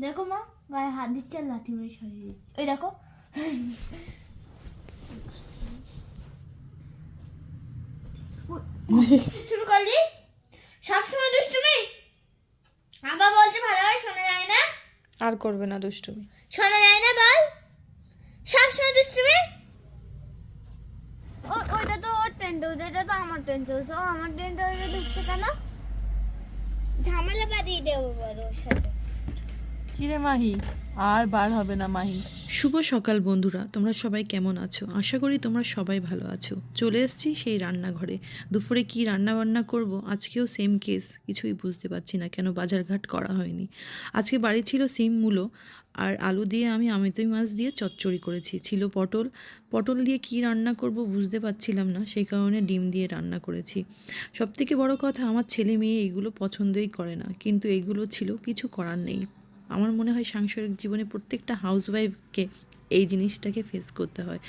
দেখো মা, গায়ে হাত দিচ্ছে আর লাথি মেরে সরিয়ে দিচ্ছে। ওই দেখো, দুষ্টুমি করলি, সবসময় দুষ্টুমি। আবার বলছে ভালোভাবে শোনা যায় না। আর করবে না দুষ্টুমি। শোনা যায় না বল, সবসময় দুষ্টুমি। ওইটা তো ওর ট্রেন চলছে, এটা তো আমার ট্রেন চলছে। ও আমার ট্রেন চলছে ঢুকছে কেন? ঝামেলা বাঁধিয়ে দেবো বড় ওর সাথে। কিরে মাহি, আর বার হবে না মাহি। শুভ সকাল বন্ধুরা, তোমরা সবাই কেমন আছো? আশা করি তোমরা সবাই ভালো আছো। চলে এসেছি সেই রান্নাঘরে। দুপুরে কি রান্না বান্না করব, আজকেও সেম কেস, কিছুই বুঝতে পারছি না কেন বাজারঘাট করা হয়নি। আজকে বাড়ি ছিল সিম মূলো আর আলু দিয়ে আমি আমিতই মাছ দিয়ে চচ্চড়ি করেছি। ছিল পটল, পটল দিয়ে কি রান্না করব বুঝতে পারছিলাম না, সেই কারণে ডিম দিয়ে রান্না করেছি। সবথেকে বড় কথা, আমার ছেলে মেয়ে এগুলো পছন্দই করে না, কিন্তু এগুলো ছিল, কিছু করার নেই। আমার মনে হয় সাংসারিক জীবনে প্রত্যেকটা হাউসওয়াইফকে এই জিনিসটাকে ফেস করতে হয়।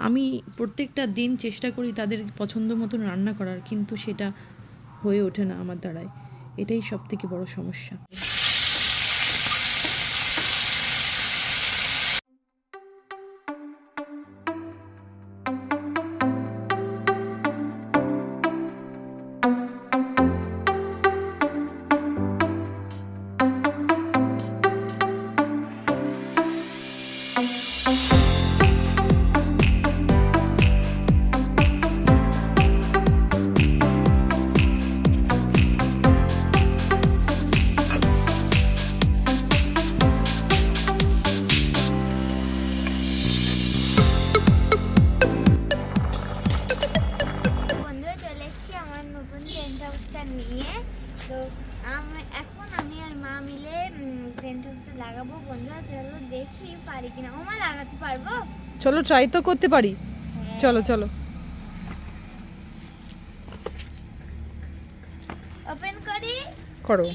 আমি প্রত্যেকটা দিন চেষ্টা করি তাদের পছন্দ মতন রান্না করার, কিন্তু সেটা হয়ে ওঠে না আমার দ্বারায়। এটাই সবথেকে বড় সমস্যা। বন্ধুরা, চলে এসেছি আমার নতুন টেন্ট হাউসটা নিয়ে। তো এখন আমি আর মা মিলে টেন্ট হাউসটা লাগাবো। বন্ধুরা চলো দেখি পারি কিনা। ও মা, লাগাতে পারবো? চলো ট্রাই তো করতে পারি। চলো চলো। ওপেন করি। করো।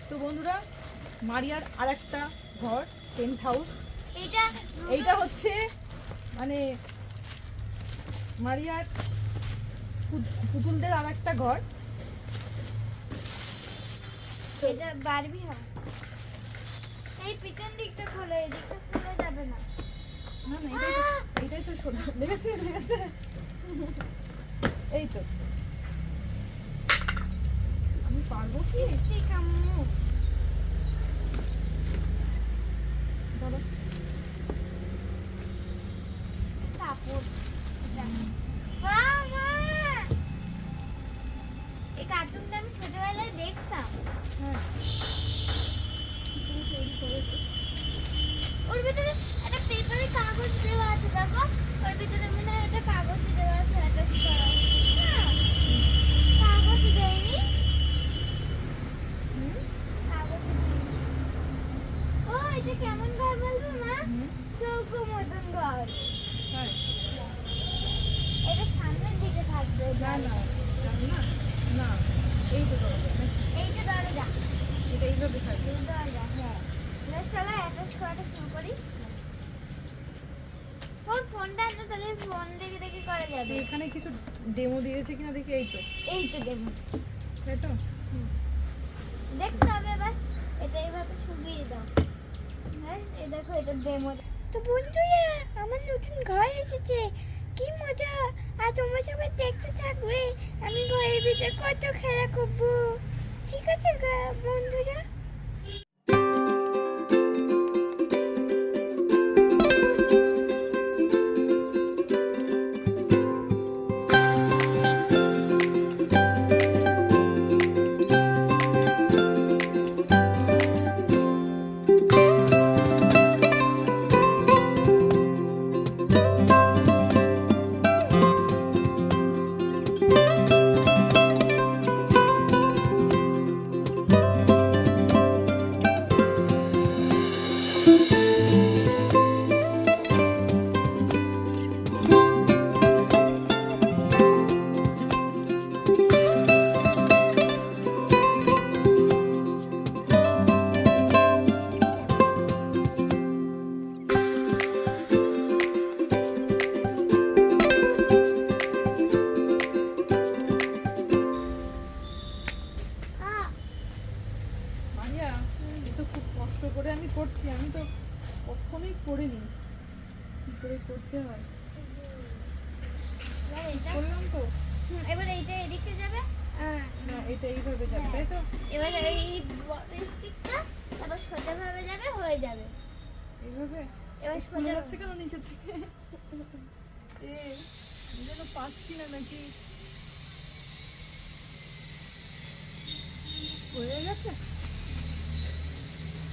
তো বন্ধুরা, মারিয়ার আর একটা ঘর, টেন্ট হাউস। এইটা হচ্ছে মানে মারিয়ার পুতুলদের আর একটা ঘর। এটা বারবি হয়। এই পিছন দিকটা খোলো, এই দিকটা খোলা যাবে না। না না, এটাই তো সোজা। লেগেছে লেগেছে। এই তো আমি পারবো কি? ঠিক আম্মু। বলো। কাপড়। মা, এই কার্টুনটা আমি ছোটবেলায় দেখতাম। হ্যাঁ, ওর ভিতরে একটা পেপারে কাগজ দেওয়া আছে, দেখো। ওর ভিতরে মনে হয় একটা কাগজ দেওয়া আছে, অ্যাটাচ করা। না, কাগজ দেয়নি। কাগজ দেয়নি। ও, এটা কেমন ঘর বলবো মা? চৌকো মতন ঘর। হ্যাঁ। এটা সামনের দিকে থাকবে। না না না না, এই তো দরজা। এইটা দরজা। এটা এইভাবে থাকবে। এই দরজা, হ্যাঁ। এবার চলো অ্যাটাচ করাটা শুরু করি। তোর ফোনটা আছে, তাহলে ফোন দেখে দেখে করা যাবে। এখানে কিছু ডেমো দিয়েছে কিনা দেখি। এই তো, এই তো দেবো। তাই তো। দেখতে হবে এবার। এটা এইভাবে শুকিয়ে দাও। হ্যাঁ, এই দেখো, এটা ডেমো। তো বন্ধুরা, আমার নতুন ঘর এসেছে, কি মজা! আর তোমরা সবাই দেখতে থাকবে আমি ঘরের ভিতরে কত খেলা করবো। ঠিক আছে বন্ধুরা? তো খুব কষ্ট করে আমি করছি, আমি তো কখনোই করিনি কি করে করতে হয়। এবার এটা বললাম তো এবার এইটা এদিকে যাবে, না এটা এইভাবে যাবে, তাই তো? এবার এই স্টিকটা তারপর সোজা ভাবে যাবে, হয়ে যাবে। এইভাবে এবার খুলে সোজা যাচ্ছে কেন নিচের থেকে? আমি যেন পাচ্ছি না নাকি। হয়ে গেছে?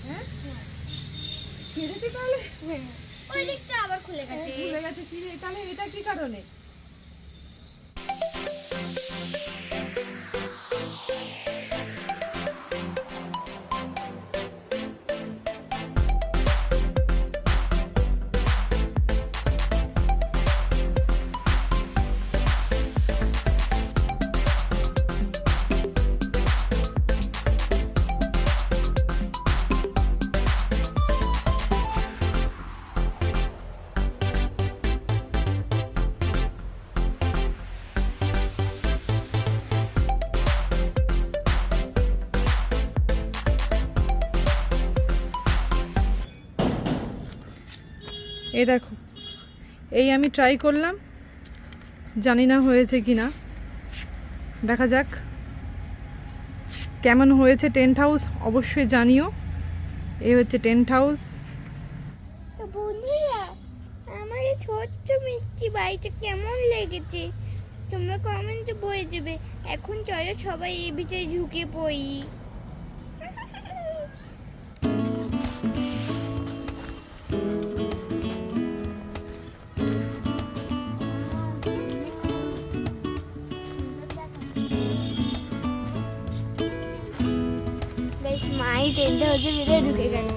হ্যাঁ ছেড়েছি তাহলে? হ্যাঁ, ওই দিকটা আবার খুলে গেছে। ভুলে গেছে কি রে? তাহলে এটা কি কারণে? এই দেখো, এই আমি ট্রাই করলাম, জানি না হয়েছে কি না, দেখা যাক কেমন হয়েছে। টেন্ট হাউস অবশ্যই জানিও। এই হচ্ছে টেন্ট হাউস। তো বন্ধুরা, আমার এই ছোট্ট মিষ্টি বাড়িটা কেমন লেগেছে তোমরা কমেন্টে বলে দেবে। এখন চলো সবাই এই ভিতরে ঢুকে পড়ি। বেশ, মাই টেন্ট হাউসের ভিতরে ঢুকে গেল।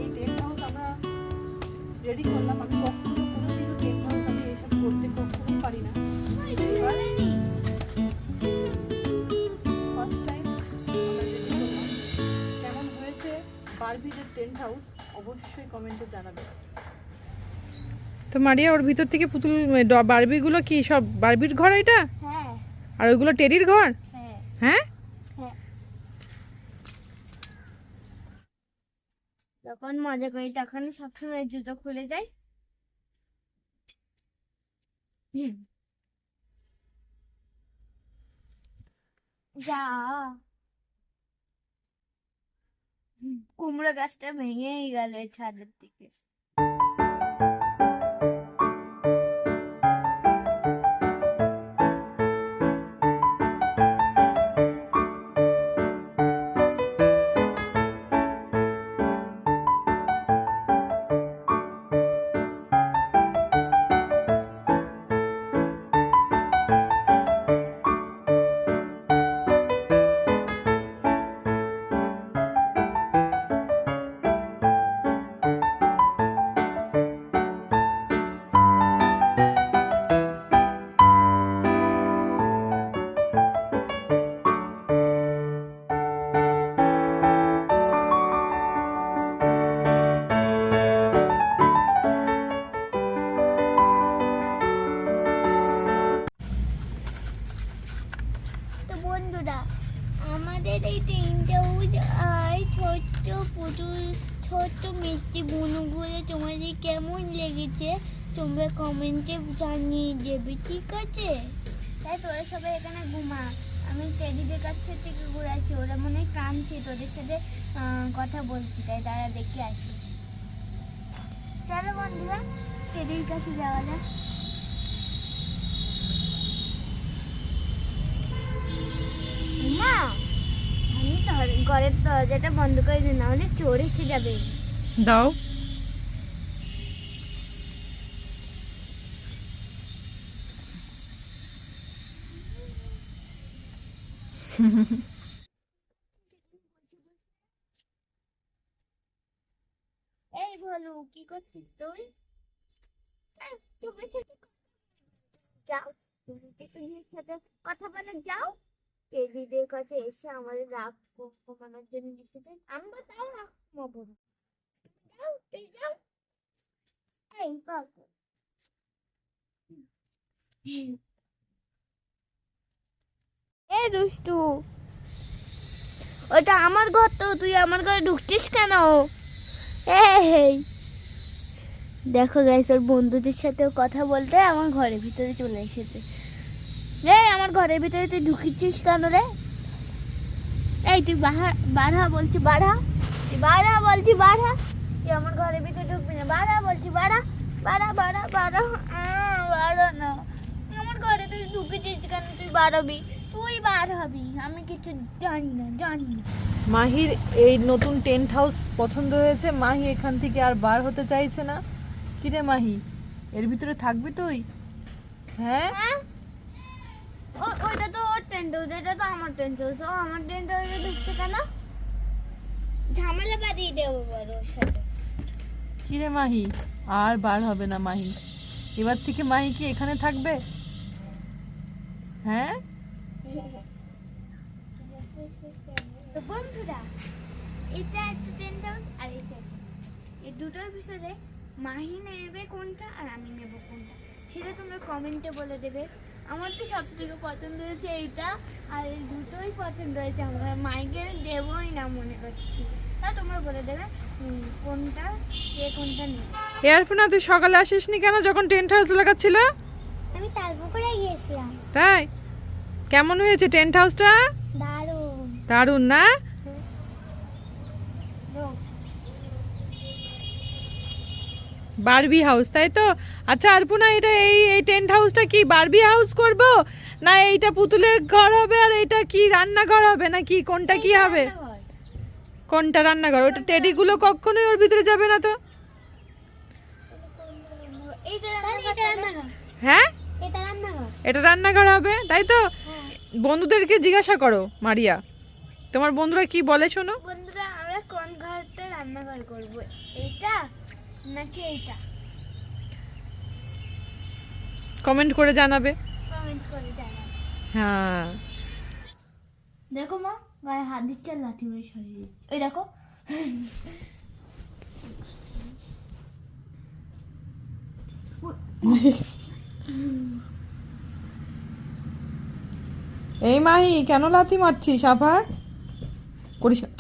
এই টেন্ট হাউস আমরা রেডি করলাম। আমি কখনো কোনোদিনও টেন্ট হাউস আমি এসব করতে কখনোই পারি না। ফার্স্ট টাইম আমরা রেডি করলাম। কেমন হয়েছে বারবিদের টেন্ট হাউস অবশ্যই কমেন্টে জানাবে। তো মারিয়া, ওর ভিতর থেকে পুতুল বারবিগুলো কি সব বারবির ঘর এটা? হ্যাঁ আর ওইগুলো টেডির ঘর? হ্যাঁ হ্যাঁ হ্যাঁ। যখন মজা করি তখন সবসময় জুতো খুলে যায়। যা, কুমড়ো গাছটা ভেঙেই গেল এই ছাদের দিকে। তো বন্ধুরা, আমাদের এই টেন্ট হাউস আর ছোট্ট পুতুল, ছোট্ট মিষ্টি বুনুগুলো তোমাদের কেমন লেগেছে তোমরা কমেন্টে জানিয়ে দেবে, ঠিক আছে? তাই তোরা সবাই এখানে ঘুমা, আমি টেডিদের কাছ থেকে ঘুরাচ্ছি, ওরা মনে হয় কাঁদছে, তোদের সাথে কথা বলছি, তাই তারা দেখে আসি। চলো বন্ধুরা, টেডির কাছে যাওয়া যাক। না, আমি ঘরের দরজাটা বন্ধ করে দিই, না হলে চোর এসে যাবে। দাও। হলো, কি করছিস তুই? এই, তুমি থেকে যাও, তুমি কি তুমির সাথে কথা বলে যাও। এই দিদির কাছে এসে আমার রাগ কমানোর জন্য এসেছে। আমরা তাও রাগ কমাবো না। যাও, তুই যাও। এই কাকু, এই দুষ্টু, ওটা আমার ঘর তো, তুই আমার ঘরে ঢুকছিস কেন? এই দেখো গাইস, ওর বন্ধুদের সাথেও কথা বলতে আমার ঘরের ভিতরে চলে এসেছে। এই আমার ঘরের ভিতরে তুই ঢুকিছিস কেন রে? এই তুই বাড়া বলছি, বাড়া, তুই বাড়া বলছি, বাড়া, তুই আমার ঘরের ভিতরে ঢুকবি না, বাড়া বলছি, বাড়া, বাড়া, বাড়া, বাড়া, বাড়া না, আমার ঘরে তুই ঢুকেছিস কেন? তুই বাড়াবি, তুই বার হবি, আমি কিছু জানি না, জানি না। মাহির এই নতুন টেন্ট হাউস পছন্দ হয়েছে, মাহি এখান থেকে আর বার হতে চাইছে না। কিরে মাহি, এর ভিতরে থাকবি তুই? হ্যাঁ, হ্যাঁ? ওইটা তো ওর টেন্ট হাউস, এটা তো আমার টেন্ট হাউস। ও আমার টেন্ট হাউসে ঢুকছে কেন? ঝামেলা বাঁধিয়ে দেবো বড় ওর সাথে। কিরে মাহি, আর বার হবে না মাহি। এবার থেকে মাহি কি এখানে থাকবে? হ্যাঁ, তো বন্ধুরা, এটা একটা টেন্ট হাউস আর এটা একটা। এই দুটোর ভিতরে মাহি নেবে কোনটা আর আমি নেব কোনটা, সেটা তোমরা কমেন্টে বলে দেবে। আমার তো সব থেকে পছন্দ হয়েছে এইটা, আর এই দুটোই পছন্দ হয়েছে আমার। মাইকে দেবই না মনে করছি, তা তোমরা বলে দেবে কোনটা, কে কোনটা নেবে। এয়ারফোনা তুই সকালে আসিসনি কেন যখন টেন্ট হাউস লাগাচ্ছিল? আমি তালপুকুরে গিয়েছিলাম। তাই? কেমন হয়েছে টেন্ট হাউসটা? দারুণ। দারুণ না? বারবি হাউস, তাই তো? আচ্ছা আরপুনা, এটা এই টেন্ট হাউসটা কি বারবি হাউস করব, না এইটা পুতুলের ঘর হবে আর এটা কি রান্নাঘর হবে, না কি কোনটা কি হবে? কোনটা রান্নাঘর? ওটা টেডিগুলো কখনোই ওর ভিতরে যাবে না তো। হ্যাঁ, এটা রান্নাঘর। এটা রান্নাঘর হবে, তাই তো? বন্ধুদেরকে জিজ্ঞাসা করো মারিয়া, তোমার বন্ধুরা কি বলে শোনো। বন্ধুরা, আমরা কোন ঘরটা রান্নাঘর করব, এইটা নাকি এইটা? কমেন্ট করে জানাবে। কমেন্ট করে জানাবেন। হ্যাঁ, দেখো মা, গায়ে হাত দিচ্ছে আর লাথি মেরে সরিয়ে দিচ্ছে। ওই দেখো, এই মাহি কেন লাথি মারছিস আবার? করিস না।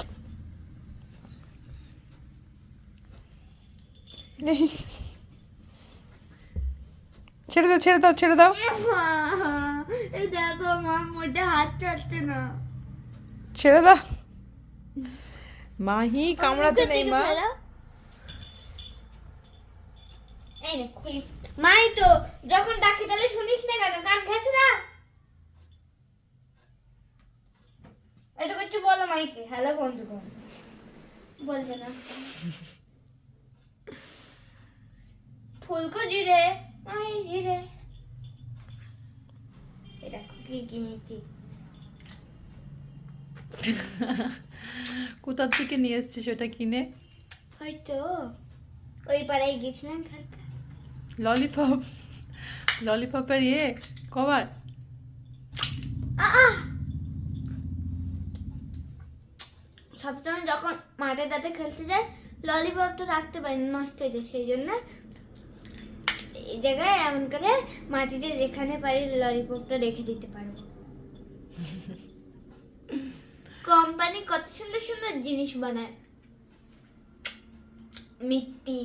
ছেড়ে দাও, ছেড়ে দাও, ছেড়ে দাও, এই দেখো মা, মোটে হাত চাচ্ছে না। ছেড়ে দাও। মাহি কামড়াতে নেই মা। এই দেখো, মাই তো যখন ডাকি তাহলে শুনিস না কেন? কান গেছে না? এটা কিছু বলো মাইকে, হ্যালো বন্ধুগণ, বলবে না। ফুলকো জিরে, মাই জিরে, এটা কি কিনেছি? কোথা থেকে নিয়ে এসেছিস ওটা কিনে? হয়তো ওই পাড়ায় গেছিলাম খেলতে। ললিপপ, ললিপপের কভার। সবসময় যখন মাঠে দাঁতে খেলতে যায়, ললিপপ তো রাখতে পারি না, নষ্ট হয়ে যায়, সেই জন্য এই জায়গায় এমন করে মাটিতে যেখানে পারি ললিপপটা রেখে দিতে পারবো। কোম্পানি কত সুন্দর সুন্দর জিনিস বানায়, মিট্টি।